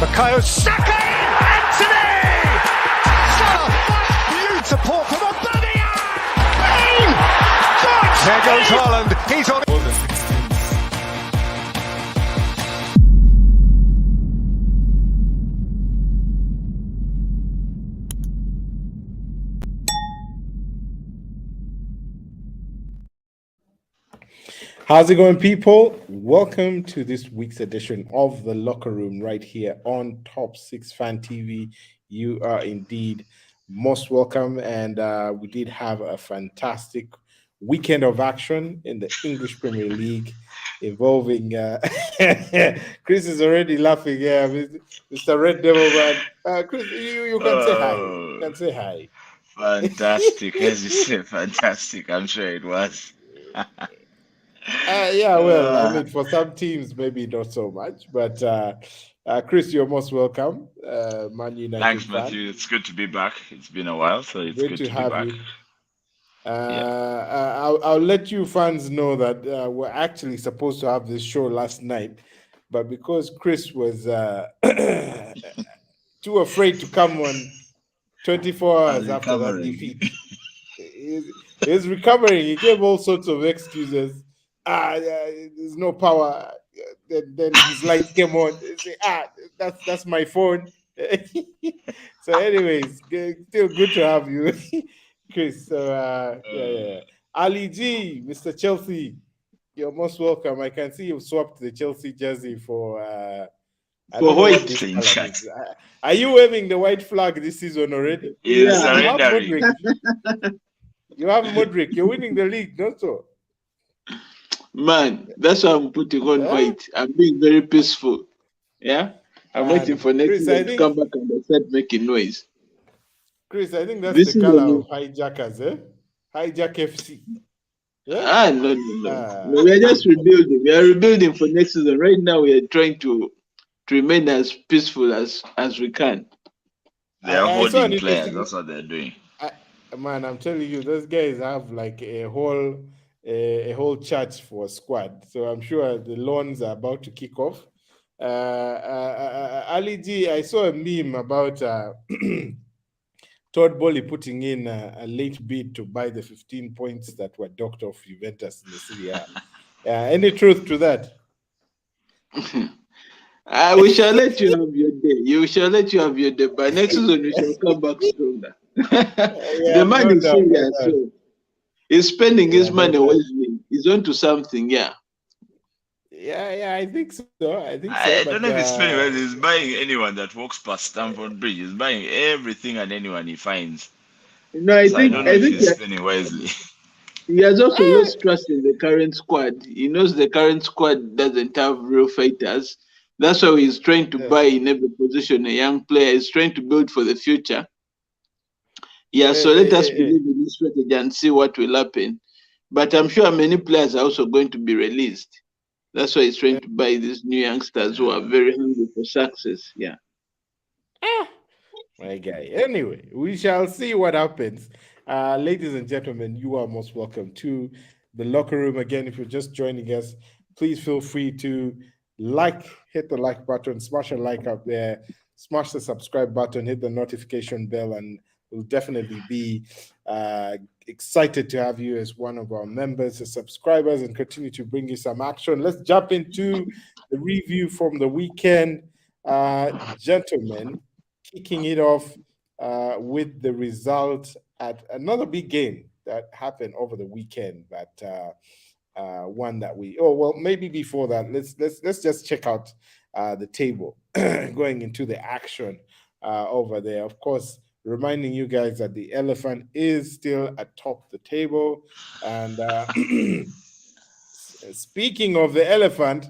Bukayo Saka! Anthony! Salah! Beautiful from Abania! Kane! There goes Haaland. He's on. How's it going, people? Welcome to this week's edition of The Locker Room right here on Top 6 Fan TV. You are indeed most welcome, and we did have a fantastic weekend of action in the English Premier League involving Chris is already laughing. Yeah, Mr. Red Devil man. Chris, you can say hi. You can say hi. Fantastic, as you say, fantastic. I'm sure it was. Yeah, well, I mean, for some teams, maybe not so much, but Chris, you're most welcome. Man United Thanks, fan. Matthew. It's good to be back. It's been a while, so it's Great good to to be have back. you. I'll let you fans know that we're actually supposed to have this show last night, but because Chris was too afraid to come on 24 hours after that defeat, he's recovering. He gave all sorts of excuses. There's no power. Then his light came on. Say, that's my phone. So, anyways, still good to have you, Chris. So, yeah. Ali G, Mr. Chelsea, you're most welcome. I can see you've swapped the Chelsea jersey for white. Are you waving the white flag this season already? Yes, You have Modric. You have Modric. You're winning the league, not so? Man, that's why I'm putting on white. I'm being very peaceful. Yeah? I'm waiting for next season to come back and start making noise. Chris, I think that's the color of hijackers, eh? Hijack FC. Yeah? No, we are just rebuilding. We are rebuilding for next season. Right now, we are trying to remain as peaceful as we can. They are holding players. That's what they're doing. Man, I'm telling you, those guys have like a whole church for a squad. So I'm sure the loans are about to kick off. Ali G, I saw a meme about Todd Boehly putting in a late bid to buy the 15 points that were docked off Juventus in the Serie A. Any truth to that? We shall let you have your day. You shall let you have your day. By next season, we shall come back stronger. The man is serious. So he's spending his money wisely. He's on to something, yeah. Yeah, I think so. I don't know if he's spending wisely. He's buying anyone that walks past Stamford Bridge. He's buying everything and anyone he finds. No, I don't know if he's spending wisely. He has also lost trust in the current squad. He knows the current squad doesn't have real fighters. That's why he's trying to buy in every position a young player. He's trying to build for the future. Yeah, so let us believe in this strategy and see what will happen. But I'm sure many players are also going to be released. That's why he's trying to buy these new youngsters who are very hungry for success. Yeah. My guy. Anyway, we shall see what happens. Ladies and gentlemen, you are most welcome to the locker room. Again, if you're just joining us, please feel free to hit the like button, smash a like up there, smash the subscribe button, hit the notification bell, and we'll definitely be excited to have you as one of our members, as subscribers, and continue to bring you some action. Let's jump into the review from the weekend. Gentlemen, kicking it off with the result at another big game that happened over the weekend, but one that maybe before that, let's just check out the table going into the action over there. Of course, reminding you guys that the elephant is still atop the table. And speaking of the elephant,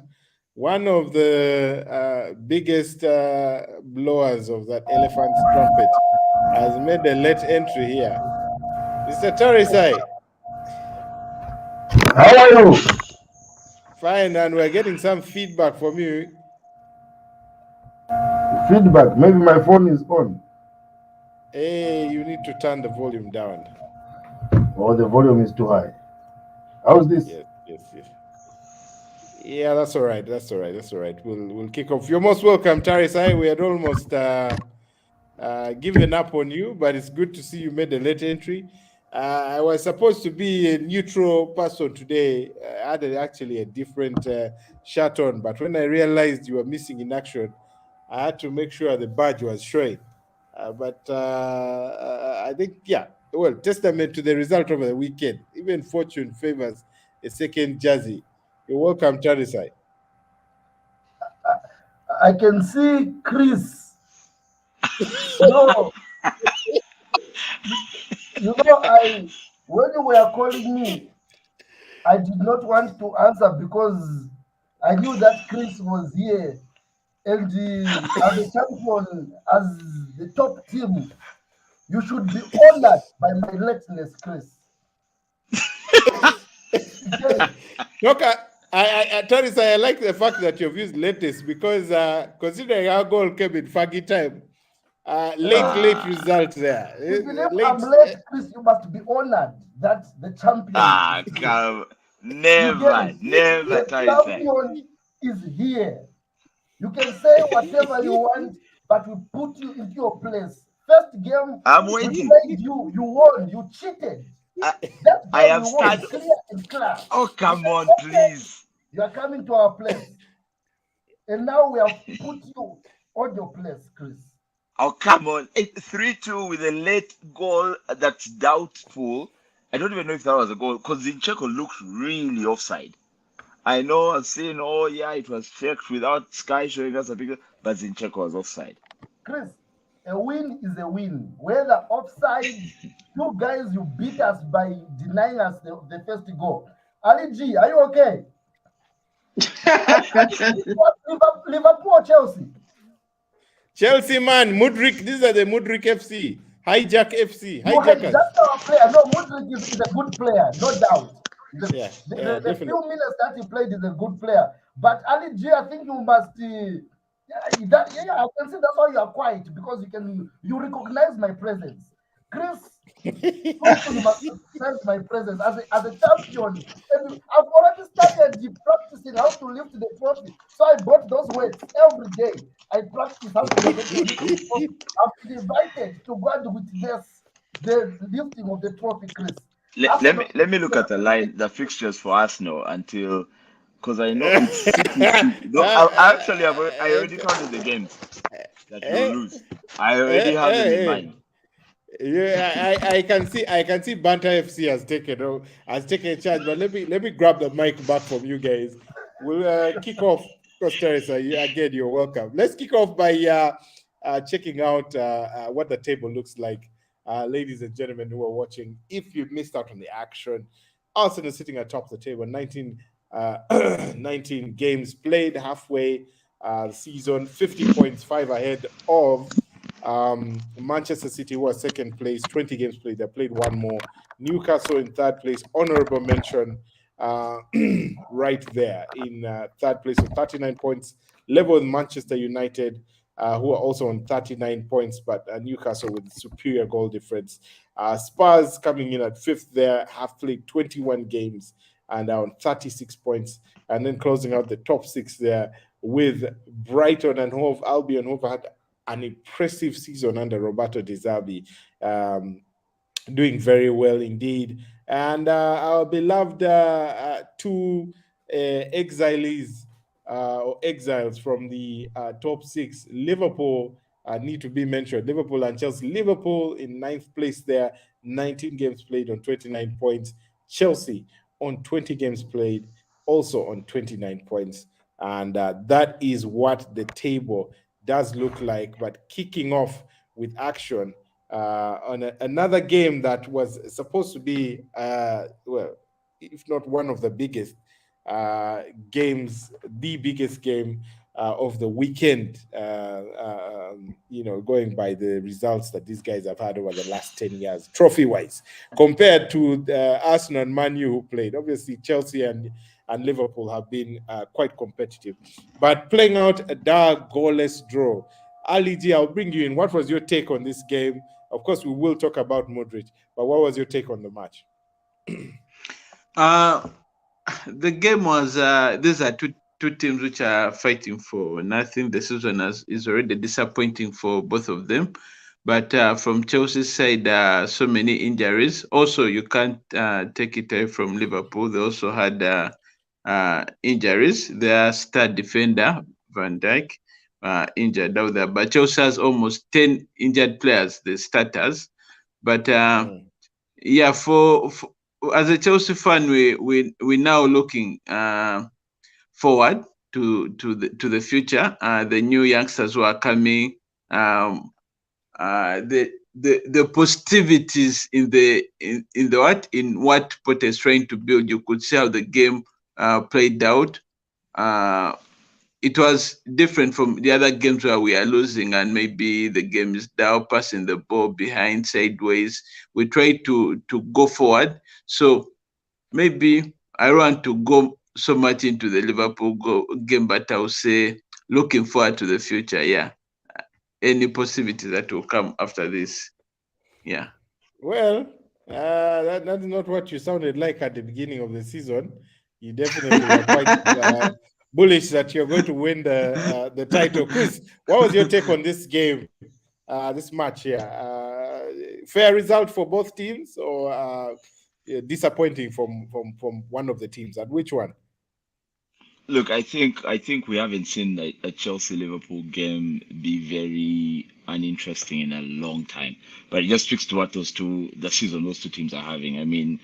one of the biggest blowers of that elephant's trumpet has made a late entry here. Mr. Tarisai. How are you? Fine, and we're getting some feedback from you. Feedback? Maybe my phone is on. Hey, you need to turn the volume down. Oh, the volume is too high. How's this? Yes. Yeah, that's all right. That's all right. That's all right. We'll kick off. You're most welcome, Tarisai. We had almost given up on you, but it's good to see you made a late entry. I was supposed to be a neutral person today. I had actually a different shirt on, but when I realized you were missing in action, I had to make sure the badge was showing. But I think, yeah, well, testament to the result over the weekend. Even fortune favors a second jersey. You're welcome, Charisai. I can see Chris. No, when you were calling me, I did not want to answer because I knew that Chris was here, and as a champion, as the top team, you should be honored by my lateness, Chris. Yes. Look, Tarisai, I like the fact that you've used latest because considering our goal came in faggy time, late result there. Even if Late. I'm late, Chris, you must be honored that the champion is here. Come. You Never, get never, the Tarisai. champion is here. You can say whatever you want, but we put you into your place. First game I'm we waiting. played you, you won, you cheated. I, That I game have you won started. clear and clear. Oh, come on, Okay, please. you are coming to our place. And now we have put you on your place, Chris. Oh, come on. 3-2 with a late goal that's doubtful. I don't even know if that was a goal because Zinchenko looked really offside. I know I've seen, oh, yeah, it was faked without Sky showing us a picture, but Zinchenko was offside. Chris, a win is a win. Whether offside, you guys, you beat us by denying us the first goal. Ali G, are you okay? Liverpool or Chelsea? Chelsea, man, Mudrik, these are the Mudrik FC. Hijack FC. You Hijackers. hijacked our player. No, Mudrik is a good player, no doubt. Yeah, The definitely. few minutes that he played is a good player. But Ali G, I think you must. I can see that's why you are quiet because you recognize my presence, Chris. You must recognize my presence as a champion. And I've already started practicing how to lift the trophy. So I bought those weights every day. I practice how to lift the trophy. I've been invited to go and witness the lifting of the trophy, Chris. Let me look at the fixtures for Arsenal until, because I know it's City. No, I already counted the games that we'll lose. I already have them in mind. Yeah, I can see Banter FC has taken charge, but let me grab the mic back from you guys. We'll kick off. Teresa, again, you're welcome. Let's kick off by checking out what the table looks like. Ladies and gentlemen who are watching, if you missed out on the action, Arsenal sitting atop the table, 19 games played, halfway season, 50 points, 5 ahead of Manchester City, who are second place, 20 games played. They played one more. Newcastle in third place, honorable mention right there in third place with 39 points, level with Manchester United, who are also on 39 points, but Newcastle with superior goal difference. Spurs coming in at fifth there, have played 21 games and are on 36 points. And then closing out the top six there with Brighton and Hove Albion, who had an impressive season under Roberto De Zerbi, doing very well indeed. And our beloved two exiles from the top six, Liverpool, need to be mentioned. Liverpool and Chelsea. Liverpool in ninth place there, 19 games played on 29 points. Chelsea on 20 games played, also on 29 points. And that is what the table does look like. But kicking off with action on another game that was supposed to be, well, if not one of the biggest games, the biggest game of the weekend, going by the results that these guys have had over the last 10 years, trophy-wise, compared to Arsenal and Man U who played. Obviously, Chelsea and Liverpool have been quite competitive. But playing out a dark, goalless draw. Ali G, I'll bring you in. What was your take on this game? Of course, we will talk about Modric, but what was your take on the match? the game was. These are two teams which are fighting for nothing. The season is already disappointing for both of them. But from Chelsea's side, so many injuries. Also, you can't take it away from Liverpool. They also had injuries. Their star defender, Van Dijk, injured out there. But Chelsea has almost 10 injured players, the starters. But yeah, for as a Chelsea fan, we now looking forward to the future. The new youngsters who are coming. The positivities in what Potter is trying to build. You could see how the game played out. It was different from the other games where we are losing and maybe the game is down, passing the ball behind, sideways. We try to go forward. So maybe I don't want to go so much into the Liverpool game, but I will say looking forward to the future. Yeah, any possibility that will come after this. Yeah. Well, that's not what you sounded like at the beginning of the season. You definitely were quite bullish that you're going to win the title. Chris, what was your take on this game, this match here? Fair result for both teams, or disappointing from one of the teams? And which one? Look, I think we haven't seen a Chelsea Liverpool game be very uninteresting in a long time. But it just speaks to what the season those two teams are having. I mean,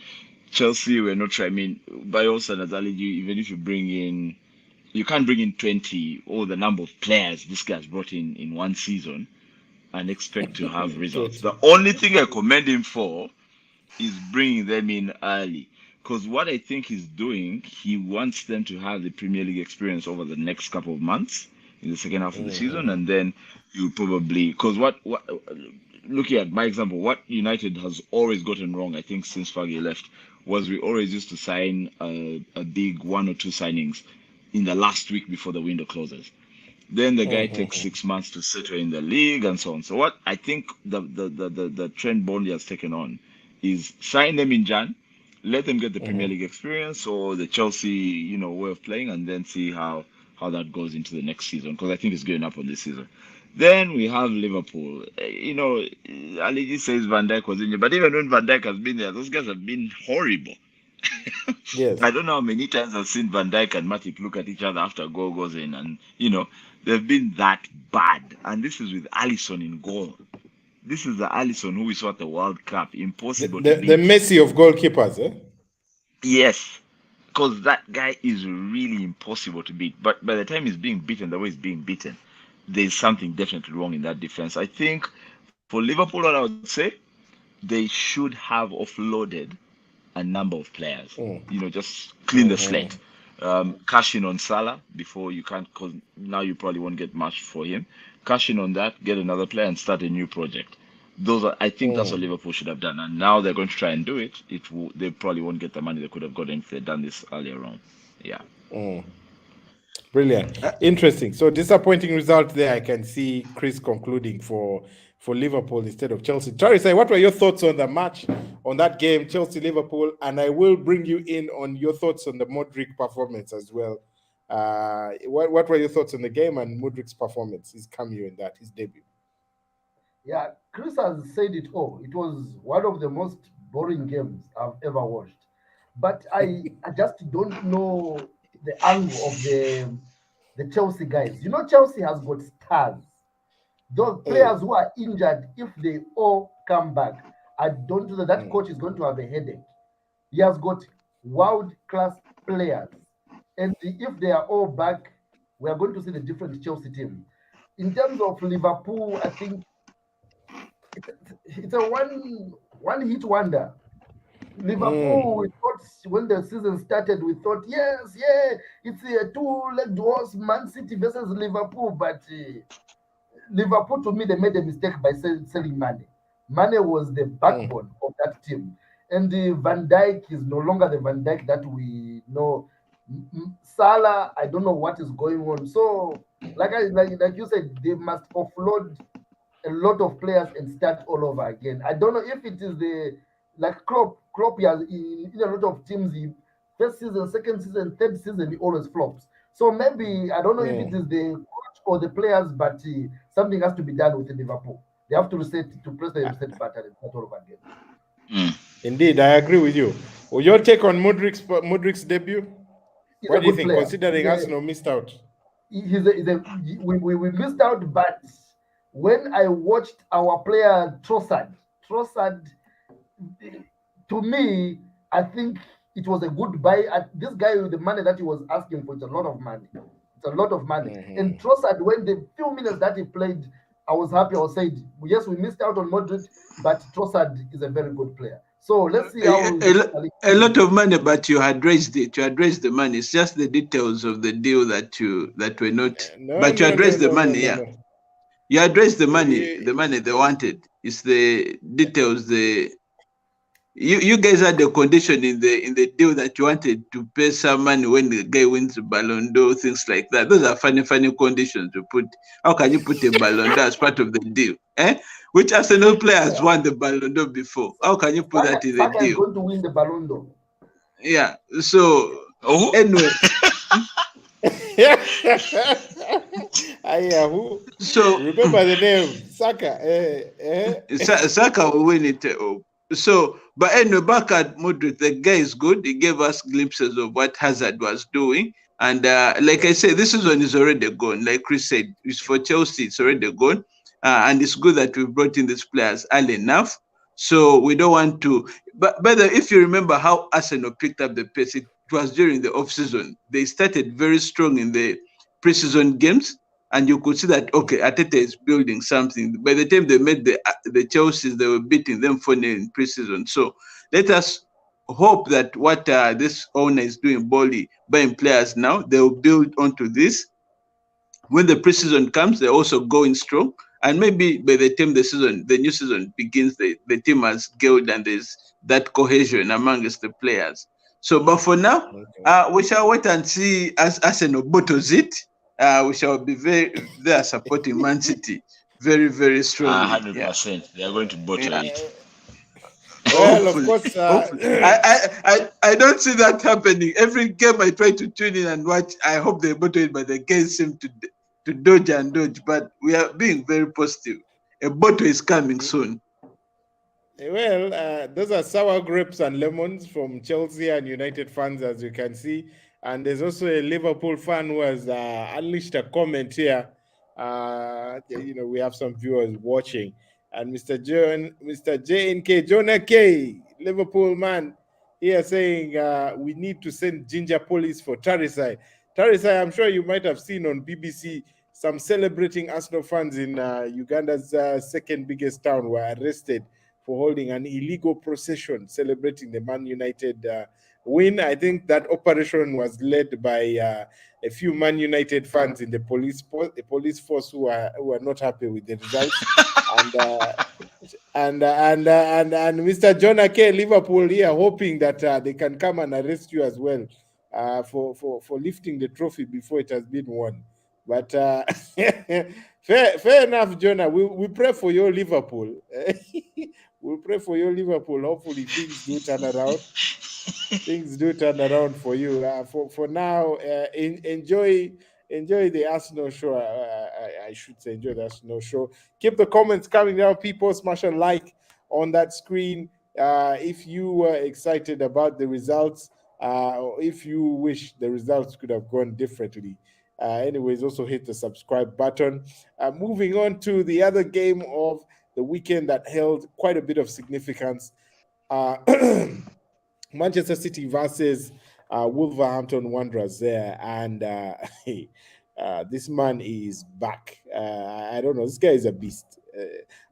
Chelsea were not trying. I mean, by all standards, even if you bring in, you can't bring in 20 or the number of players this guy's brought in one season and expect to have results. The only thing I commend him for is bringing them in early. Because what I think he's doing, he wants them to have the Premier League experience over the next couple of months in the second half of the season, and then you probably, because what looking at my example, what United has always gotten wrong, I think since Fergie left, was we always used to sign a big one or two signings in the last week before the window closes. Then the guy takes 6 months to settle in the league and so on. So what I think the trend Burnley has taken on is sign them in Jan, let them get the Premier League experience or the Chelsea, way of playing, and then see how that goes into the next season. Because I think it's going up on this season. Then we have Liverpool. Aligi says Van Dijk was injured, but even when Van Dijk has been there, those guys have been horrible. Yes. I don't know how many times I've seen Van Dijk and Matip look at each other after a goal goes in, and they've been that bad. And this is with Alisson in goal. This is the Alisson who we saw at the World Cup. Impossible to beat. The Messi of goalkeepers, eh? Yes, because that guy is really impossible to beat. But by the time he's being beaten, the way he's being beaten, there's something definitely wrong in that defense. I think for Liverpool, what I would say, they should have offloaded a number of players. Just clean the slate. Cash in on Salah before you can't, because now you probably won't get much for him. Cash in on that, get another player, and start a new project. I think that's what Liverpool should have done. And now they're going to try and do it. They probably won't get the money they could have gotten if they'd done this earlier on. Yeah. Brilliant. Interesting. So disappointing result there. I can see Chris concluding for Liverpool instead of Chelsea. Travis, what were your thoughts on the match, on that game, Chelsea-Liverpool? And I will bring you in on your thoughts on the Modric performance as well. What were your thoughts on the game and Modric's performance, his cameo in that, his debut? Yeah, Chris has said it all. It was one of the most boring games I've ever watched. But I just don't know the angle of the Chelsea guys. Chelsea has got stars. Those players who are injured, if they all come back, I don't know that coach is going to have a headache. He has got world-class players. And if they are all back, we are going to see the different Chelsea team. In terms of Liverpool, I think it's a one-hit wonder. Liverpool, we thought when the season started, we thought, it's a two-legged horse, Man City versus Liverpool. But Liverpool, to me, they made a mistake by selling Mane. Mane was the backbone of that team. And Van Dijk is no longer the Van Dijk that we know. Salah, I don't know what is going on. So, like you said, they must offload a lot of players and start all over again. I don't know if it is like Klopp has in a lot of teams, he first season, second season, third season, he always flops. So maybe I don't know if it is the coach or the players, but something has to be done with Liverpool. They have to press the reset button and start all over again. Indeed, I agree with you. Well, your take on Mudrik's debut? He's What a do you good think, player. considering Arsenal missed out? We missed out, but when I watched our player Trossard, to me, I think it was a good buy. This guy with the money that he was asking for, it's a lot of money. It's a lot of money. And Trossard, when the few minutes that he played, I was happy. I was saying, yes, we missed out on Modric, but Trossard is a very good player. So let's see how a lot of money, but you had raised it. You had raised the money. It's just the details of the deal that were not. But you addressed the money, yeah. You addressed the money they wanted. It's the details. You guys had the condition in the deal that you wanted to pay some money when the guy wins the Ballon d'Or, things like that. Those are funny conditions to put. How can you put a Ballon d'Or as part of the deal? Which Arsenal players won the Ballon d'Or before? How can you put that in the deal? Is going to win the Ballon d'Or. Yeah. So anyway. Who? So remember the name Saka. Saka will win it. So, but anyway, back at Modric, the guy is good. He gave us glimpses of what Hazard was doing. And like I said, this season is already gone. Like Chris said, it's for Chelsea, it's already gone. And it's good that we brought in these players early enough. So we don't want to. But if you remember how Arsenal picked up the pace, it was during the off-season. They started very strong in the pre-season games. And you could see that, okay, Arteta is building something. By the time they made the Chelseas, they were beating them 4-0 in preseason. So let us hope that what this owner is doing, Bolly, buying players now, they will build onto this. When the preseason comes, they're also going strong. And maybe by the time the new season begins, the team has gelled and there's that cohesion amongst the players. So, but for now, we shall wait and see as Arsenal bottles it. We shall be there supporting Man City very, very strongly. 100%. They are going to bottle it. Well, of course. I don't see that happening. Every game I try to tune in and watch, I hope they bottle it, but the games seem to dodge and dodge. But we are being very positive. A bottle is coming soon. Well, those are sour grapes and lemons from Chelsea and United fans, as you can see. And there's also a Liverpool fan who has unleashed a comment here. We have some viewers watching. And Mr. JNK, Jonah K, Liverpool man, here saying we need to send ginger police for Tarisai. Tarisai, I'm sure you might have seen on BBC, some celebrating Arsenal fans in Uganda's second biggest town were arrested for holding an illegal procession celebrating the Man United win. I think that operation was led by a few Man United fans in the police force who are not happy with the results. and Mr. Jonah K, Liverpool here, hoping that they can come and arrest you as well for lifting the trophy before it has been won. But fair enough, Jonah. We pray for your Liverpool. We'll pray for your Liverpool. Hopefully things do turn around. Things do turn around for you. For now, enjoy the Arsenal show. I should say enjoy the Arsenal show. Keep the comments coming down, people. Smash a like on that screen if you were excited about the results, or if you wish the results could have gone differently. Anyways, also hit the subscribe button. Moving on to the other game of the weekend that held quite a bit of significance. Manchester City versus Wolverhampton Wanderers there, and this man is back. I don't know, this guy is a beast.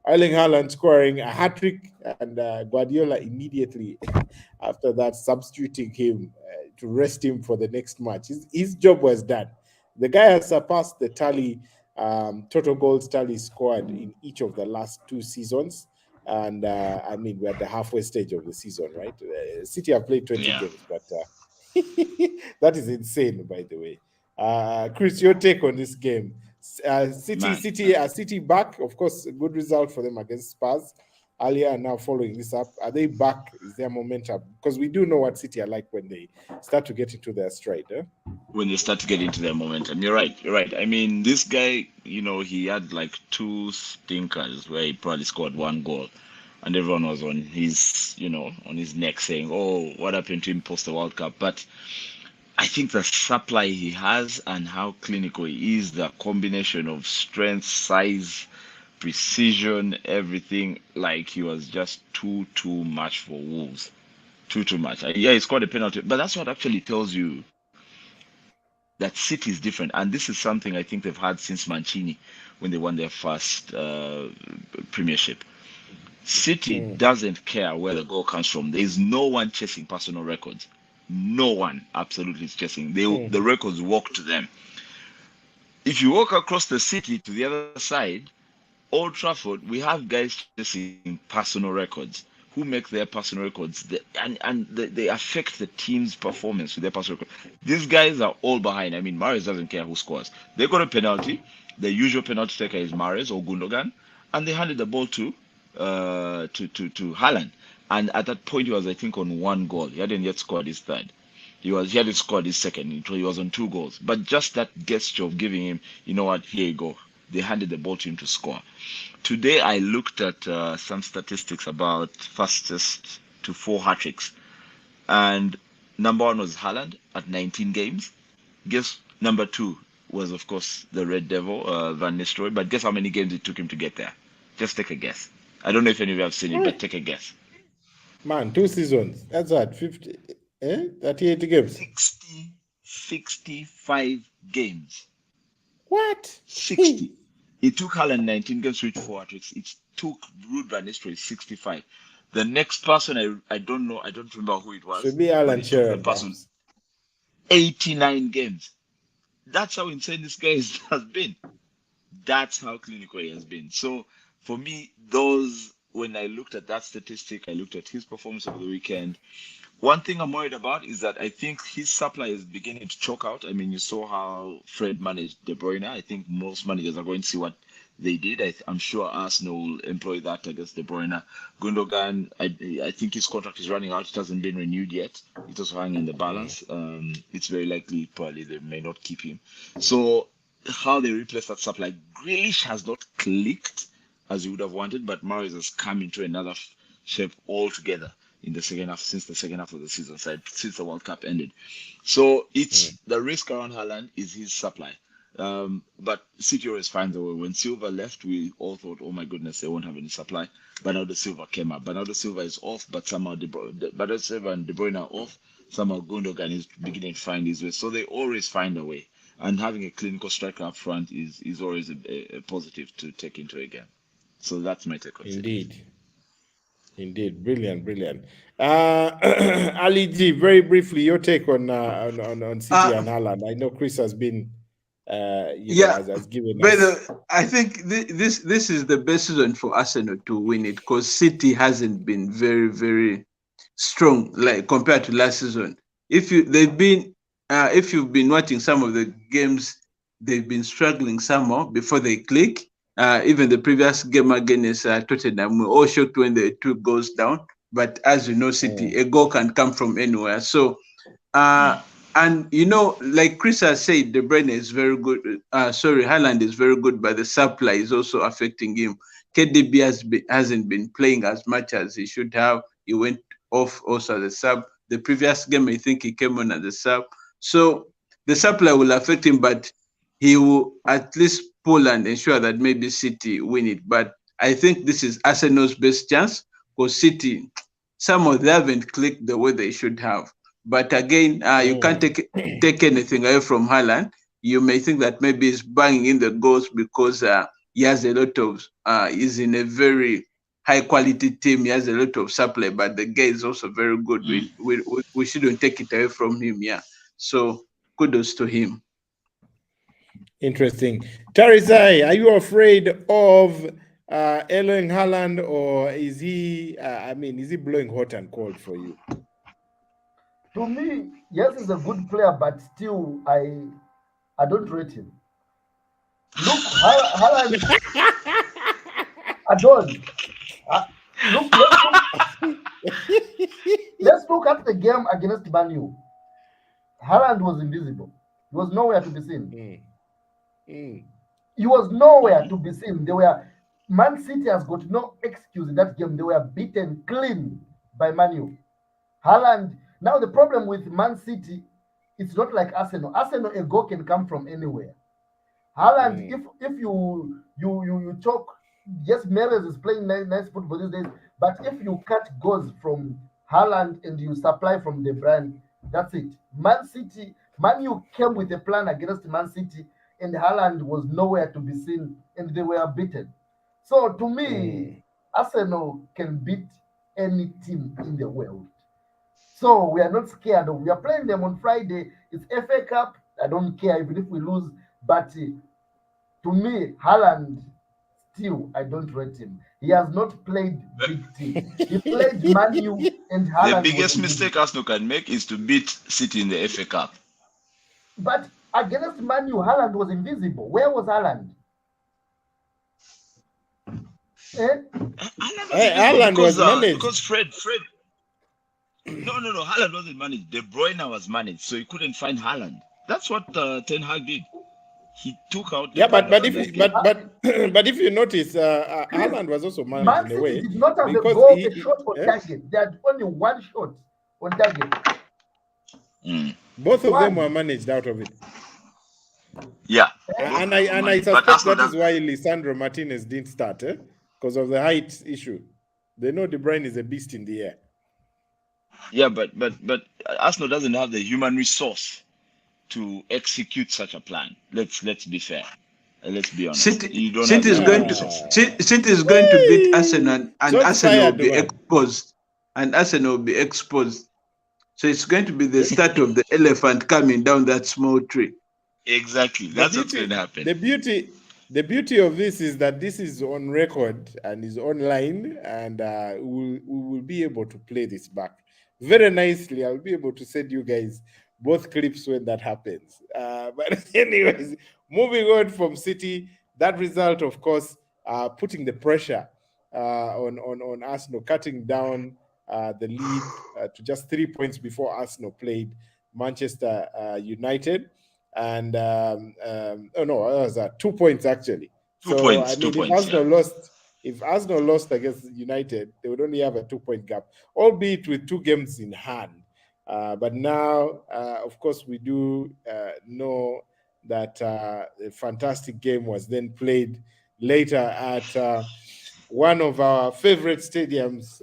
Erling Haaland scoring a hat-trick, and Guardiola immediately after that substituting him to rest him for the next match. His job was done. The guy has surpassed the total goals tally scored in each of the last 2 seasons. And we're at the halfway stage of the season, right? City have played 20 games, but that is insane, by the way. Chris, your take on this game? City back, of course, a good result for them against Spurs. Alia are now following this up. Are they back? Is there momentum? Because we do know what City are like when they start to get into their stride. When they start to get into their momentum. You're right. You're right. I mean, this guy, he had like 2 stinkers where he probably scored 1 goal, and everyone was on his, on his neck saying, "Oh, what happened to him post the World Cup?" But I think the supply he has and how clinical he is, the combination of strength, size, precision, everything, like he was just too much for Wolves. Too much. Yeah, he scored a penalty, but that's what actually tells you that City is different. And this is something I think they've had since Mancini when they won their first Premiership. City doesn't care where the goal comes from. There is no one chasing personal records. No one absolutely is chasing. The records walk to them. If you walk across the city to the other side, Old Trafford, we have guys chasing personal records who make their personal records, and they affect the team's performance with their personal records. These guys are all behind. I mean, Mahrez doesn't care who scores. They got a penalty. The usual penalty taker is Mahrez or Gundogan, and they handed the ball to Haaland. And at that point, he was, I think, on 1 goal. He hadn't yet scored his third. He hadn't scored his second. He was on 2 goals. But just that gesture of giving him, you know what, here you go. They handed the ball to him to score. Today, I looked at some statistics about fastest to 4 hat-tricks. And number 1 was Haaland at 19 games. Guess number 2 was, of course, the Red Devil, Van Nistelrooy. But guess how many games it took him to get there? Just take a guess. I don't know if any of you have seen it, but take a guess. Man, 2 seasons. That's what, 50, 38 games. 65 games. What? 60. It took Haaland 19 games to reach 4 hat-tricks. It took Ruud van Nistelrooy 65. The next person, I don't know, I don't remember who it was. Should be Alan Shearer. 89 games. That's how insane this guy has been. That's how clinical he has been. So for me, when I looked at that statistic, I looked at his performance over the weekend. One thing I'm worried about is that I think his supply is beginning to choke out. I mean, you saw how Fred managed De Bruyne. I think most managers are going to see what they did. I'm sure Arsenal will employ that against De Bruyne. Gundogan, I think his contract is running out. It hasn't been renewed yet. It's also hanging in the balance. It's very likely probably they may not keep him. So how they replace that supply, Grealish has not clicked as you would have wanted, but Mahrez has come into another shape altogether in the second half, since the second half of the season, since the World Cup ended. So it's the risk around Haaland is his supply. But City always finds a way. When Silva left, we all thought, oh my goodness, they won't have any supply. Bernardo Silva came up. Bernardo Silva is off, but somehow Bernardo Silva and De Bruyne are off. Somehow Gundogan is beginning to find his way. So they always find a way. And having a clinical striker up front is always a positive to take into a game. So that's my take on it. Indeed. Brilliant. Ali G, very briefly, your take on City and Haaland. I know Chris has been has given us. I think this is the best season for Arsenal to win it, because City hasn't been very, very strong like compared to last season. If you've been watching some of the games, they've been struggling somehow before they click. Even the previous game against Tottenham, we all shocked when the 2 goes down. But as you know, City, a goal can come from anywhere. So, and like Chris has said, De Bruyne is very good. Haaland is very good, but the supply is also affecting him. KDB hasn't been playing as much as he should have. He went off also as a sub. The previous game, I think he came on as a sub. So the supply will affect him, but he will at least pull and ensure that maybe City win it. But I think this is Arsenal's best chance, because City, some of them haven't clicked the way they should have. But again, you can't take anything away from Haaland. You may think that maybe he's banging in the goals because he has a lot of, he's in a very high quality team. He has a lot of supply, but the guy is also very good. We shouldn't take it away from him. Yeah. So kudos to him. Interesting. Tarizai, are you afraid of Erling Haaland, or is he? Is he blowing hot and cold for you? To me, yes, he's a good player, but still, I don't rate him. Look, Haaland, I don't. Look, let's look at the game against Man U. Haaland was invisible. He was nowhere to be seen. He was nowhere to be seen. Man City has got no excuse in that game. They were beaten clean by Man U. Haaland. Now the problem with Man City, it's not like Arsenal. Arsenal, a goal can come from anywhere. Haaland, if you talk, yes, Mahrez is playing nice football these days, but if you cut goals from Haaland and you supply from De Bruyne, that's it. Man U came with a plan against Man City, and Haaland was nowhere to be seen, and they were beaten. So to me, Arsenal can beat any team in the world. So we are not scared of. We are playing them on Friday. It's FA Cup. I don't care even if we lose. But to me, Haaland, still, I don't rate him. He has not played big team. He played Man U and Haaland. The biggest mistake Arsenal can make is to beat City in the FA Cup. But against Man U, Haaland was invisible. Where was Haaland? Haaland was managed. Because Fred. No. Haaland wasn't managed. De Bruyne was managed, so he couldn't find Haaland. That's what Ten Hag did. He took out. But if you notice, Haaland was also managed in a way. Did not have a shot on target. They had only one shot on target. Both of them were managed out of it. Yeah. And I suspect that is why Lisandro Martinez didn't start, because of the height issue. They know De Bruyne is a beast in the air. Yeah, but Arsenal doesn't have the human resource to execute such a plan. Let's be fair. Let's be honest. City is going to beat Arsenal, and Arsenal will be exposed. And Arsenal will be exposed. So it's going to be the start of the elephant coming down that small tree. Exactly. That's what's going to happen. The beauty of this is that this is on record and is online, and we will be able to play this back very nicely. I'll be able to send you guys both clips when that happens. But anyways, moving on from City, that result, of course, putting the pressure on Arsenal, cutting down the lead to just 3 points before Arsenal played Manchester United. And that was 2 points actually. 2 points. If Arsenal lost against United, they would only have a 2-point gap, albeit with 2 games in hand. But now, of course, we do know that a fantastic game was then played later at one of our favorite stadiums.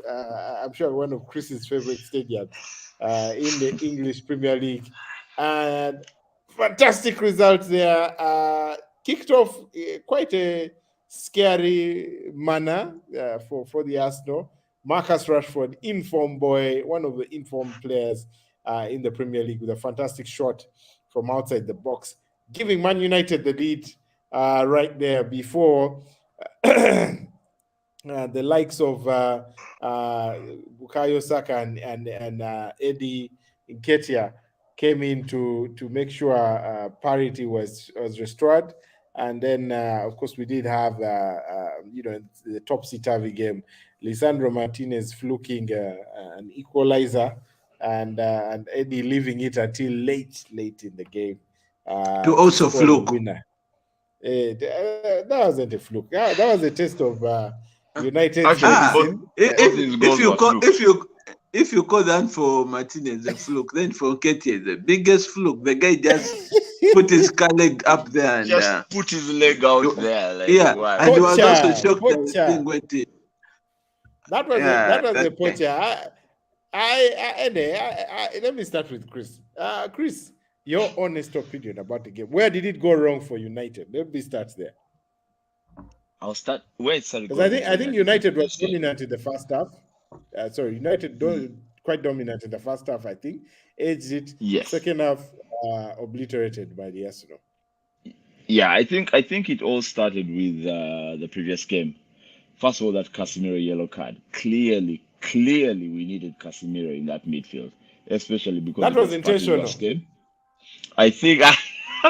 I'm sure one of Chris's favorite stadiums in the English Premier League. And fantastic results there. Kicked off quite a scary manner for the Arsenal. Marcus Rashford, informed boy, one of the informed players in the Premier League, with a fantastic shot from outside the box, giving Man United the lead right there before the likes of Bukayo Saka and Eddie Nketiah came in to make sure parity was restored. And then, of course, we did have, the topsy-turvy game. Lisandro Martinez fluking an equalizer, and Eddie leaving it until late in the game. To also fluke. Winner. That wasn't a fluke. That was a test of United. If you call that for Martinez a fluke, then for Nketiah the biggest fluke. The guy just put his leg up there and just put his leg out there. Like, wow. And he was also shocked that the thing went in. That was a poacher. Let me start with Chris. Chris, your honest opinion about the game. Where did it go wrong for United? Let me start there. I'll start where it started. Because I think United was dominant in the first half. United quite dominant in the first half, I think. Edged it. Yes. Second half obliterated by the Arsenal. Yeah, I think it all started with the previous game. First of all, that Casemiro yellow card. Clearly, we needed Casemiro in that midfield, especially because that was intentional. Game. I think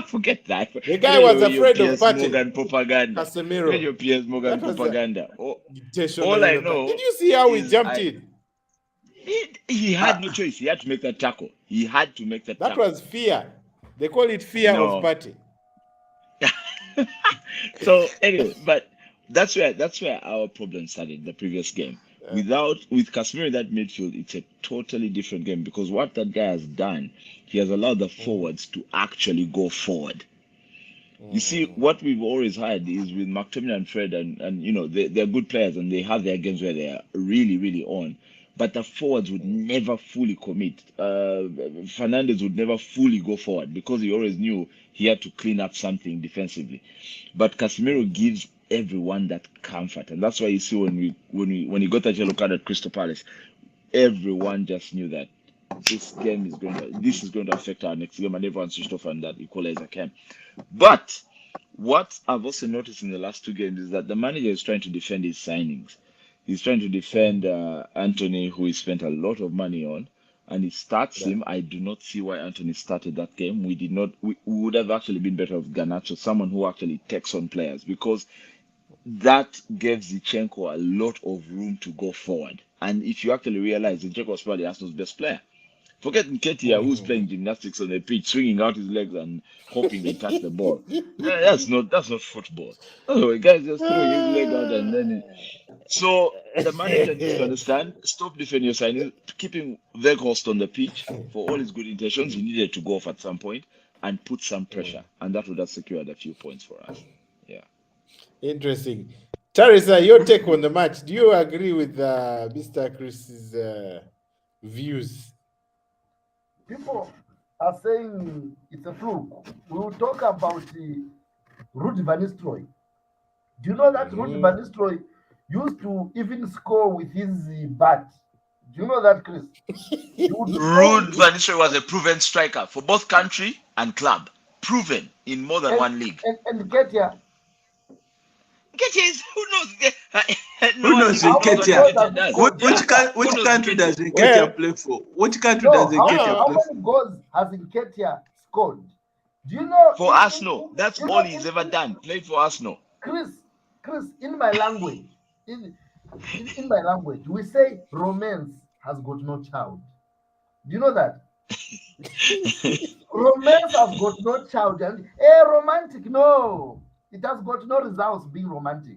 Forget that. The guy was afraid of Piers Partey. Morgan propaganda. Casemiro. Your Piers Morgan That was propaganda. Dictation All on I the back. know Did you see how he is jumped in? he had no choice. He had to make that tackle. He had to make that That tackle. was fear. They call it fear No. of Partey. So anyway, but that's where our problem started the previous game. With Casemiro in that midfield, it's a totally different game because what that guy has done, he has allowed the forwards to actually go forward. You see, what we've always had is with McTominay and Fred, and you know, they're good players and they have their games where they are really, really on. But the forwards would never fully commit. Fernandes would never fully go forward because he always knew he had to clean up something defensively. But Casemiro gives everyone that comfort, and that's why you see when he got that yellow card at Crystal Palace, everyone just knew that this is going to affect our next game, and everyone switched off and that equalizer came. But what I've also noticed in the last two games is that the manager is trying to defend his signings. He's trying to defend Anthony, who he spent a lot of money on, and he starts him. I do not see why Anthony started that game. We would have actually been better with Garnacho, someone who actually takes on players, because that gave Zinchenko a lot of room to go forward. And if you actually realize, Zinchenko was probably Arsenal's best player. Forget Nketiah, who's playing gymnastics on the pitch, swinging out his legs and hoping they touch the ball. That's not football. Oh, guys just throwing his leg out and then. So the manager needs to understand. Stop defending your signing. Keeping Weghorst on the pitch for all his good intentions. He needed to go off at some point and put some pressure, and that would have secured a few points for us. Yeah. Interesting. Teresa, your take on the match. Do you agree with Mr. Chris's views? People are saying it's a fluke. We will talk about Ruud van Nistelrooy. Do you know that Ruud van Nistelrooy used to even score with his bat? Do you know that, Chris? Ruud van Nistelrooy was a proven striker for both country and club. Proven in more than one league. And Nketiah. Nketiah is, who knows? Who knows Nketiah? Which country does Nketiah play for? Which country does Nketiah play for? How many goals has Nketiah scored? Do you know? For Arsenal. That's all he's ever done. Played for Arsenal. Chris, in my language, in my language, we say romance has got no child. Do you know that? Romance has got no child. And romantic, no. It has got no results being romantic.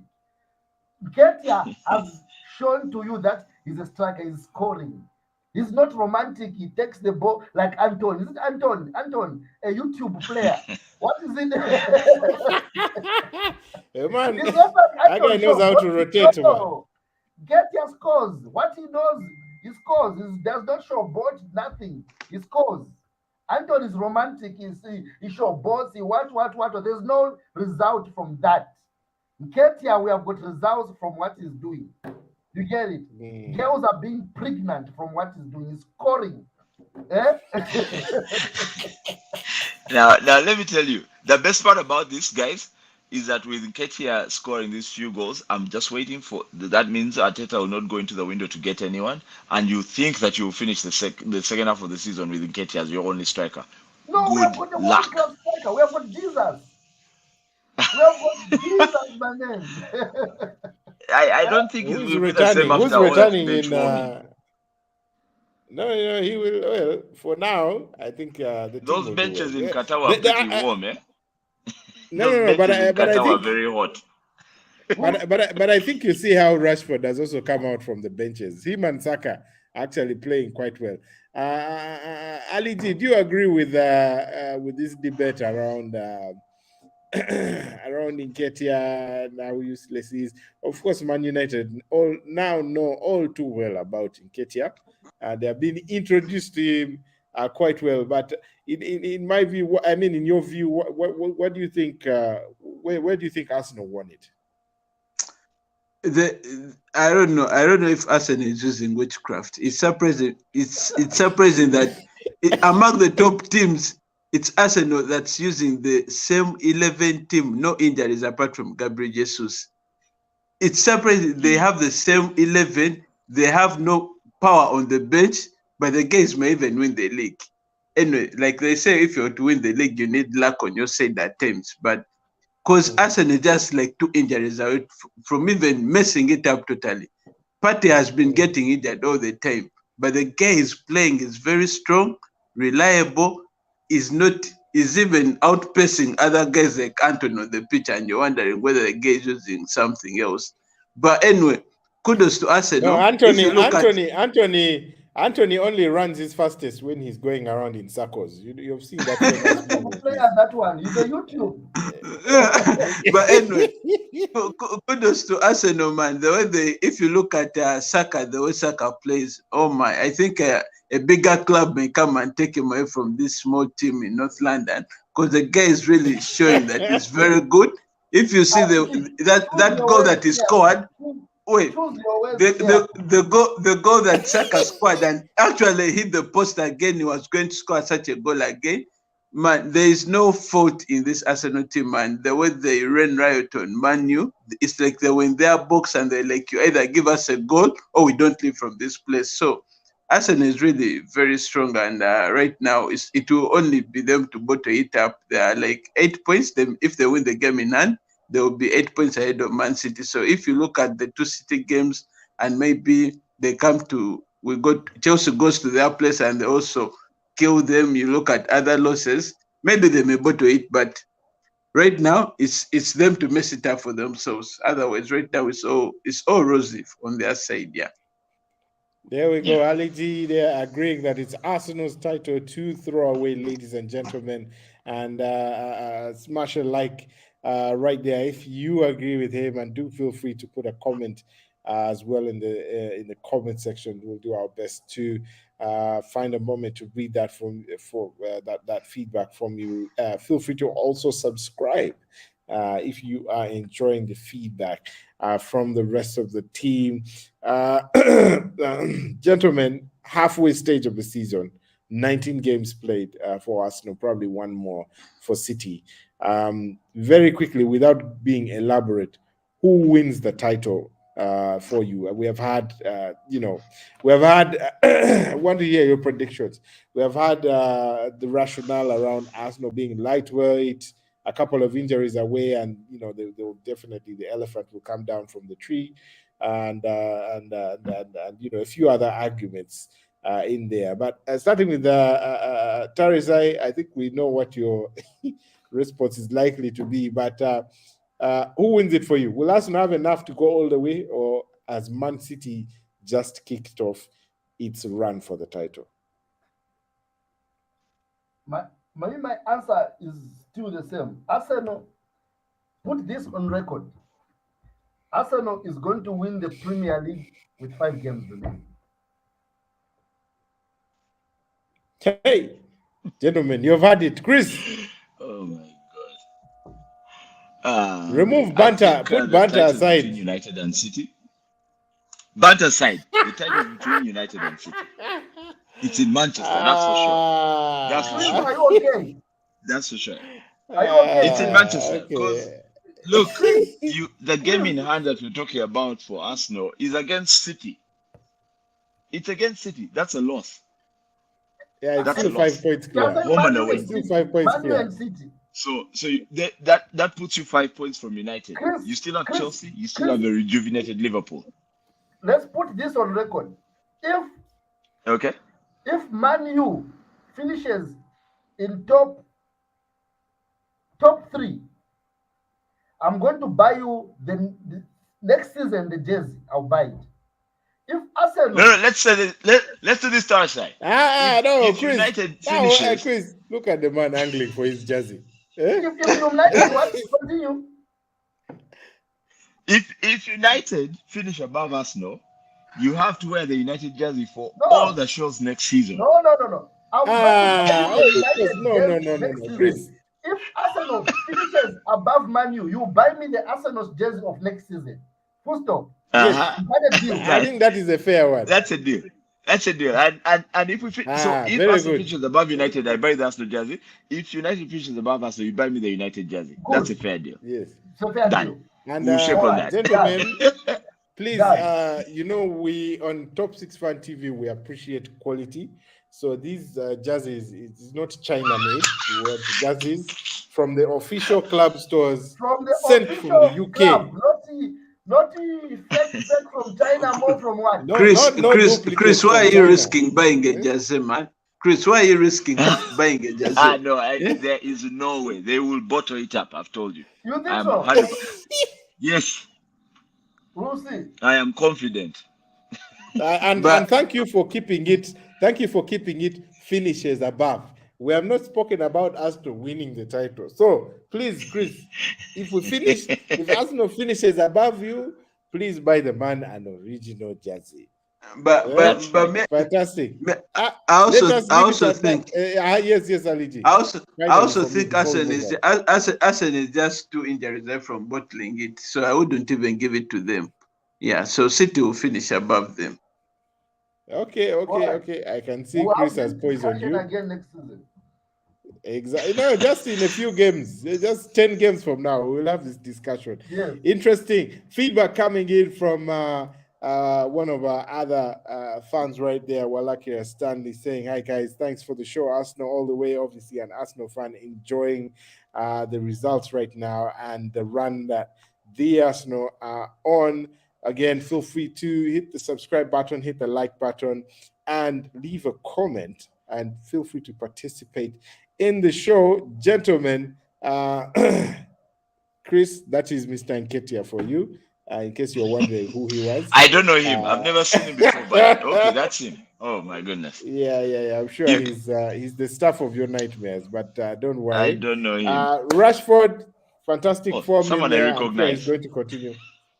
Nketiah has shown to you that he's a striker, he's scoring. He's not romantic. He takes the ball like Anton. Is it Anton? Anton, a YouTube player. What is it? Hey man, It's not like that Anton guy knows how to rotate. Nketiah scores. What he knows, he scores. He does not show board, nothing. He scores. Anton is romantic. He shows boards. He what. There's no result from that. Nketiah, we have got results from what he's doing. You get it? Girls are being pregnant from what he's doing. He's scoring. Now, let me tell you, the best part about this, guys, is that with Nketiah scoring these few goals, I'm just waiting for that means Arteta will not go into the window to get anyone, and you think that you will finish the second half of the season with Nketiah as your only striker. No, we have got the world class striker. We have got Jesus. We have got Jesus, my man. I don't think who's returning. Who's returning in? No, he will. Well, for now, I think those benches in Qatar were pretty warm, eh? No, but I think were very hot. but I think you see how Rashford has also come out from the benches. Him and Saka actually playing quite well. Ali G, do you agree with this debate around around Nketiah, how useless he is? Of course, Man United all know all too well about Nketiah. They have been introduced to him quite well, but in my view, I mean, in your view, what do you think? Where do you think Arsenal won it? I don't know if Arsenal is using witchcraft. It's surprising. It's surprising that among the top teams, it's Arsenal that's using the same 11 team, no injuries apart from Gabriel Jesus. It's surprising they have the same 11. They have no power on the bench, but the guys may even win the league. anyway, like they say, if you're to win the league, you need luck on your side at times. But because Arsenal just like 2 injuries away from even messing it up totally. Partey has been getting injured all the time, but the guy is playing is very strong, reliable, is even outpacing other guys like Anton on the pitch, and you're wondering whether the guy is using something else. But anyway, kudos to Arsenal. No, Anthony only runs his fastest when he's going around in circles. You've seen that. Player, that one. He's a YouTube. But anyway, kudos to Arsenal, man. The way if you look at Saka, the way Saka plays, oh my! I think a bigger club may come and take him away from this small team in North London, because the guy is really showing that he's very good. If you see that goal that he scored. Wait, the goal that Saka scored and actually hit the post again, he was going to score such a goal again. Man, there is no fault in this Arsenal team, man. The way they ran riot on Man U, it's like they were in their box and they're like, you either give us a goal or we don't leave from this place. So Arsenal is really very strong, and right now it will only be them to bottle it up. They are like 8 points. If they win the game in hand, they will be 8 points ahead of Man City. So if you look at the 2 City games, and maybe Chelsea goes to their place and they also kill them. You look at other losses, maybe they may bottle it, but right now it's them to mess it up for themselves. Otherwise, right now it's all rosy on their side. Yeah. There we go. Ali G, they're agreeing that it's Arsenal's title to throw away, ladies and gentlemen, and smash a like right there if you agree with him, and do feel free to put a comment as well in the comment section. We'll do our best to find a moment to read that that feedback from you. Feel free to also subscribe if you are enjoying the feedback from the rest of the team. Gentlemen, halfway stage of the season, 19 games played for Arsenal, probably one more for City. Very quickly, without being elaborate, who wins the title for you? We have had, I want to hear your predictions. We have had the rationale around Arsenal being lightweight, a couple of injuries away, and they will definitely, the elephant will come down from the tree, and a few other arguments in there. But starting with Tarizai, I think we know what your response is likely to be, but who wins it for you? Will Arsenal have enough to go all the way, or has Man City just kicked off its run for the title? My answer is still the same. Arsenal, put this on record. Arsenal is going to win the Premier League with 5 games remaining. Hey, gentlemen, you've had it. Chris. Oh my God. Remove banter. Put banter aside. Between United and City. Banter aside. The title is between United and City. It's in Manchester, that's for sure. That's for sure. Are you okay? That's for sure. Are you okay? It's in Manchester. Because look, the game in hand that we're talking about for Arsenal is against City. It's against City. That's a loss. Yeah, it's still 5 points clear. Home and away. Still 5 points clear. So that puts you 5 points from United. Chris, you still have Chelsea. You still have a rejuvenated Liverpool. Let's put this on record. If Man U finishes in top 3, I'm going to buy you the next season the jersey. I'll buy it. If Arsenal, no, let's do this to our side. If Chris, United finishes, Chris, look at the man angling for his jersey. If United wants to continue, if United finish above Arsenal, you have to wear the United jersey for all the shows next season. No. No, Chris. If Arsenal finishes above Man U, you buy me the Arsenal's jersey of next season. Full stop. Yes. I think that is a fair one. That's a deal. And if we if Arsenal finishes above United, I buy the Arsenal jersey. If United finishes above Arsenal, you buy me the United jersey. Good. That's a fair deal. Yes. So fair deal. And we'll shake on that. Gentlemen, please, we on Top 6 Fan TV, we appreciate quality. So these jerseys, it's not China made. We want jerseys from the official club stores From the sent from the official UK. club, not the fake from China, more from what? No, Chris, no Chris, duplicates Chris, why from are you China. risking buying a jersey, man? Chris, why are you risking buying a jersey? No, there is no way. They will bottle it up, I've told you. You think I'm so? 100%. Yes, We'll see. I am confident. And thank you for keeping it. Thank you for keeping it finishes above. We have not spoken about Arsenal winning the title. So please, Chris, if Arsenal finishes above you, please buy the man an original jersey. But fantastic. I also think yes, Aliji. I also think Arsenal is just too injured from bottling it, so I wouldn't even give it to them. Yeah, so City will finish above them. Okay. I can see Chris has poisoned you again next season. Exactly. No, just in a few games, just 10 games from now, we'll have this discussion. Yeah. Interesting feedback coming in from one of our other fans right there, Walakia Stanley, saying, "Hi guys, thanks for the show. Arsenal all the way, obviously an Arsenal fan, enjoying the results right now and the run that the Arsenal are on. Again, feel free to hit the subscribe button, hit the like button, and leave a comment. And feel free to participate in the show, gentlemen. Chris, that is Mr. Nketiah for you. In case you're wondering who he was, I don't know him. I've never seen him before, but okay, that's him. Oh my goodness. Yeah. I'm sure he's the stuff of your nightmares, but don't worry. I don't know him. Rashford, fantastic form. Someone in there. I recognize. He's going to continue.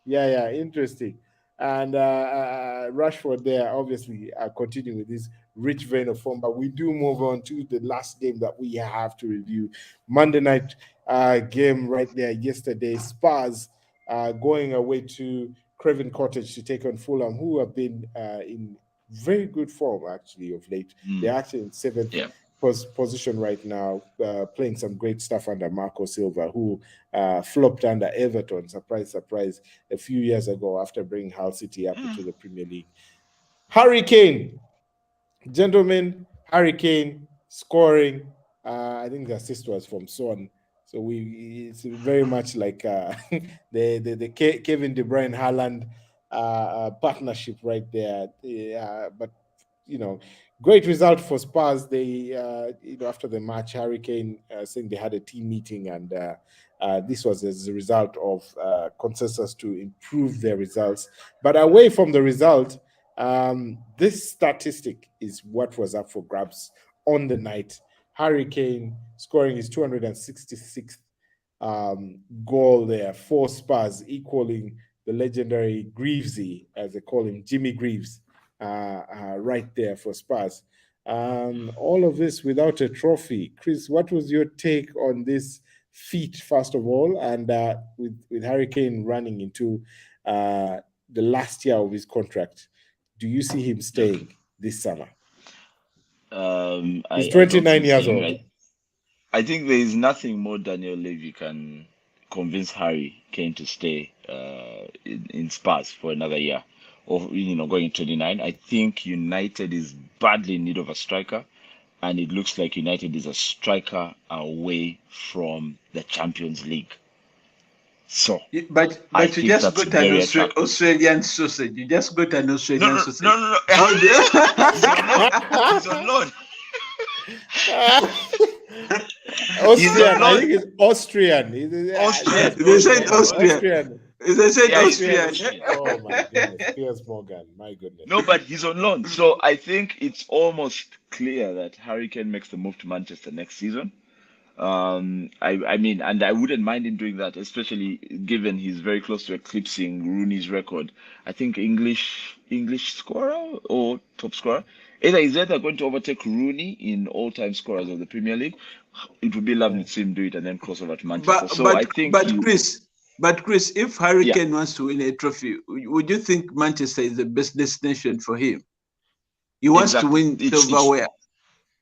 Yeah, interesting. And Rashford there, obviously, continuing with this rich vein of form. But we do move on to the last game that we have to review. Monday night game right there yesterday. Spurs going away to Craven Cottage to take on Fulham, who have been in very good form, actually, of late. They're actually in seventh position right now, playing some great stuff under Marco Silva, who flopped under Everton, surprise, a few years ago after bringing Hull City up into the Premier League. Harry Kane, gentlemen, Harry Kane scoring. I think the assist was from Son. So it's very much like the Kevin De Bruyne Haaland partnership right there. But great result for Spurs. They after the match, Harry Kane saying they had a team meeting, and this was as a result of consensus to improve their results. But away from the result, this statistic is what was up for grabs on the night. Harry Kane scoring his 266th goal there for Spurs, equaling the legendary Greavesy, as they call him, Jimmy Greaves, right there for Spurs. All of this without a trophy. Chris, what was your take on this feat, first of all, and with Harry Kane running into the last year of his contract? Do you see him staying this summer? He's 29 years old. I think there is nothing more Daniel Levy can convince Harry Kane to stay in Spurs for another year, or going 29. I think United is badly in need of a striker, and it looks like United is a striker away from the Champions League. So, but you just got an Australian sausage. You just got an Australian sausage. No. He's on loan. Austrian. I think it's Austrian. They said Austrian. They said Austrian. Oh my goodness, Piers Morgan. My goodness. No, but he's on loan, so I think it's almost clear that Harry Kane makes the move to Manchester next season. I mean, and I wouldn't mind him doing that, especially given he's very close to eclipsing Rooney's record. I think English scorer or top scorer. He's either going to overtake Rooney in all-time scorers of the Premier League. It would be lovely to see him do it and then cross over to Manchester. But Chris, if Harry Kane wants to win a trophy, would you think Manchester is the best destination for him? He wants to win silverware.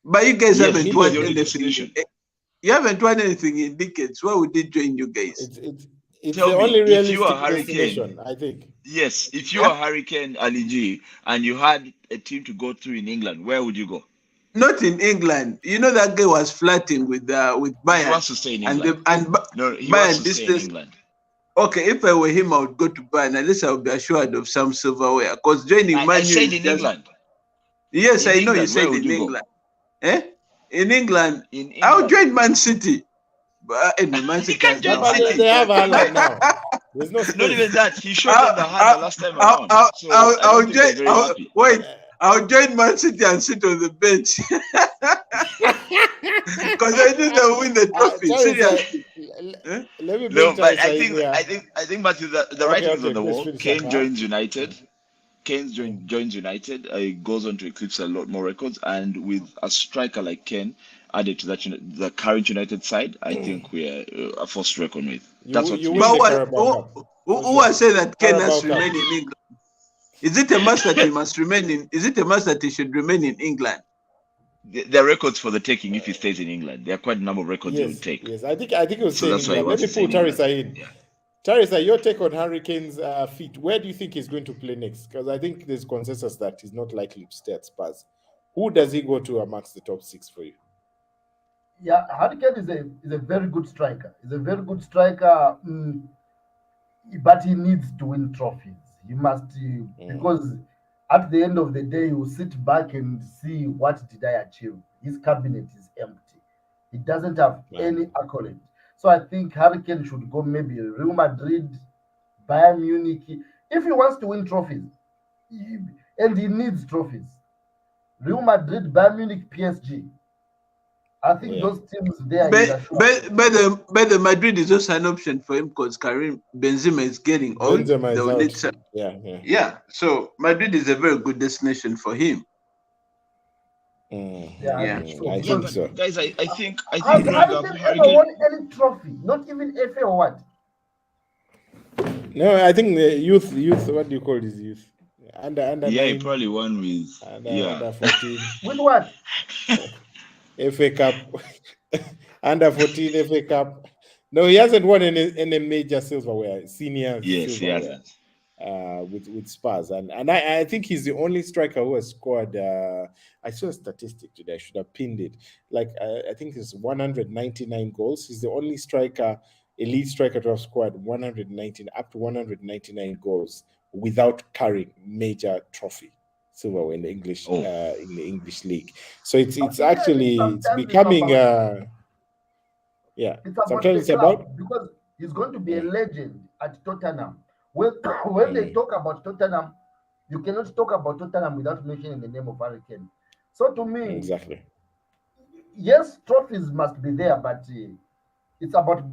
But you guys haven't won anything. You haven't won anything in decades. Why would he join you guys? It's the only realistic destination, I think. Yes, if you are Harry Kane, Ali G, and you had a team to go through in England, where would you go? not in England. You know that guy was flirting with Bayern. He wants to stay in and England. no, He wants to stay in England. Okay, if I were him, I would go to Bayern. At least I would be assured of some silverware. Because joining Man I said in England. Yes, in I know England, you said in England. In England, In England. I'll join Man City. But Man City can't join But City. they have Haaland now. There's no space. Not even that. He showed them the hand the last time around. So I'll join Man City and sit on the bench. Because I knew they'll win the trophy. Seriously. Let me but I think Matthew, the writing is on the wall. Kane joins United. Kane joins United. He goes on to eclipse a lot more records, and with a striker like Kane added to that, the current United side, I think we're a force to reckon with. That's what. Who has said that Kane has to remain in England? Is it a must that he must remain in? Is it a must that he should remain in England? There are records for the taking if he stays in England. There are quite a number of records he will take. Yes, I think it was saying. Let me pull Tarisa in. Yeah. Tarisa, your take on Harry Kane's feet. Where do you think he's going to play next? Because I think there's consensus that he's not likely to stay at Spurs. Who does he go to amongst the top 6 for you? Yeah, Harry Kane is a very good striker. He's a very good striker, but he needs to win trophies. He must, because at the end of the day, he will sit back and see what did I achieve. His cabinet is empty. He doesn't have any accolade. So I think Harry Kane should go maybe Real Madrid, Bayern Munich. If he wants to win trophies, and he needs trophies, Real Madrid, Bayern Munich, PSG. I think those teams there. But the Madrid is also an option for him because Karim Benzema is getting old. Yeah. So Madrid is a very good destination for him. I think so. Guys, I think Harry Kane ever won any trophy? Not even FA or what? No, I think the youth. What do you call this youth? Under he probably won with under 14. With what? FA Cup. Under 14 FA Cup. No, he hasn't won any major silverware. Senior. Yes, he hasn't. With Spurs, and I think he's the only striker who has scored. I saw a statistic today. I should have pinned it. I think it's 199 goals. He's the only elite striker to have scored 199 goals without carrying major trophy silverware in the English league. So it's becoming sometimes it's about because he's going to be a legend at Tottenham. When they talk about Tottenham, you cannot talk about Tottenham without mentioning the name of Harry Kane. So to me, exactly. Yes, trophies must be there, but it's about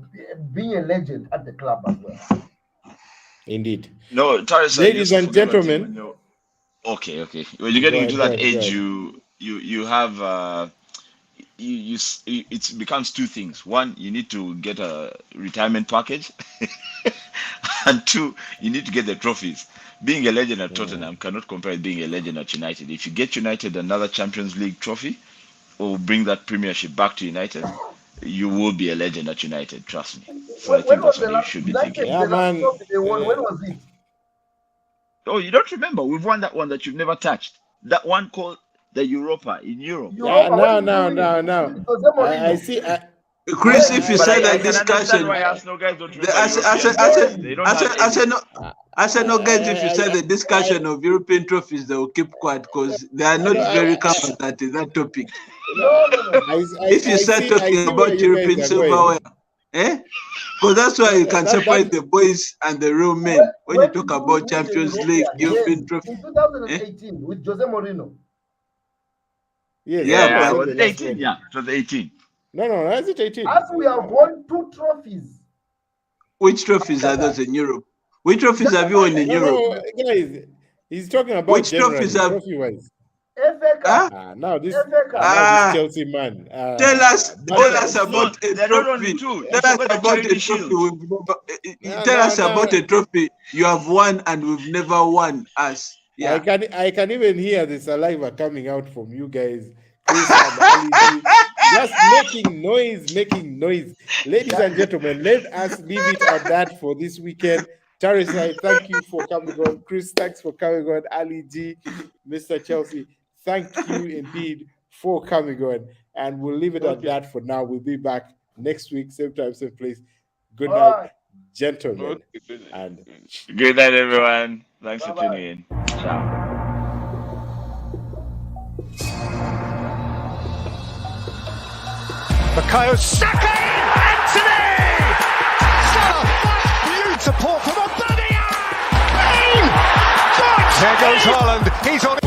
being a legend at the club as well. Indeed. No, ladies and gentlemen. Okay. When you're getting into that age, you have it becomes 2 things. 1, you need to get a retirement package, and 2, you need to get the trophies. Being a legend at Tottenham cannot compare with being a legend at United. If you get United another Champions League trophy, or bring that Premiership back to United, you will be a legend at United. Trust me. So I think that's what you should be thinking. Yeah, man. When was it? Oh, you don't remember? We've won that one that you've never touched. That one called the Europa in Europe. No. I see. Chris, if you said that discussion, Arsenal guys, if you said the discussion of European trophies, they will keep quiet because they are not very confident at that topic. No. If you start talking about European silverware, because that's why you can separate the boys and the real men when you talk about Champions League, European trophy. In 2018 with Jose Mourinho. Yes, it was 18. Yeah, it was 18. No, is it 18? As we have won 2 trophies. Which trophies are those in Europe? Which trophies have you won in Europe? Guys, he's talking about which trophies have trophy-wise. FA Cup. Now this Chelsea man. Tell us about a trophy. Tell us about a trophy you have won and we've never won us. Yeah. I can even hear the saliva coming out from you guys. Chris and Ali, just making noise. Ladies and gentlemen, let us leave it at that for this weekend. Charisai, thank you for coming on. Chris, thanks for coming on. Ali G, Mr. Chelsea, thank you indeed for coming on. And we'll leave it at that for now. We'll be back next week, same time, same place. Good night, Alright. gentlemen. Okay, good night. And Good night, everyone. Thanks for Bye-bye. tuning in. Ciao. Bukayo Saka! Anthony! Salah! Beautiful from Aubameyang! Kane! There goes Haaland. He's on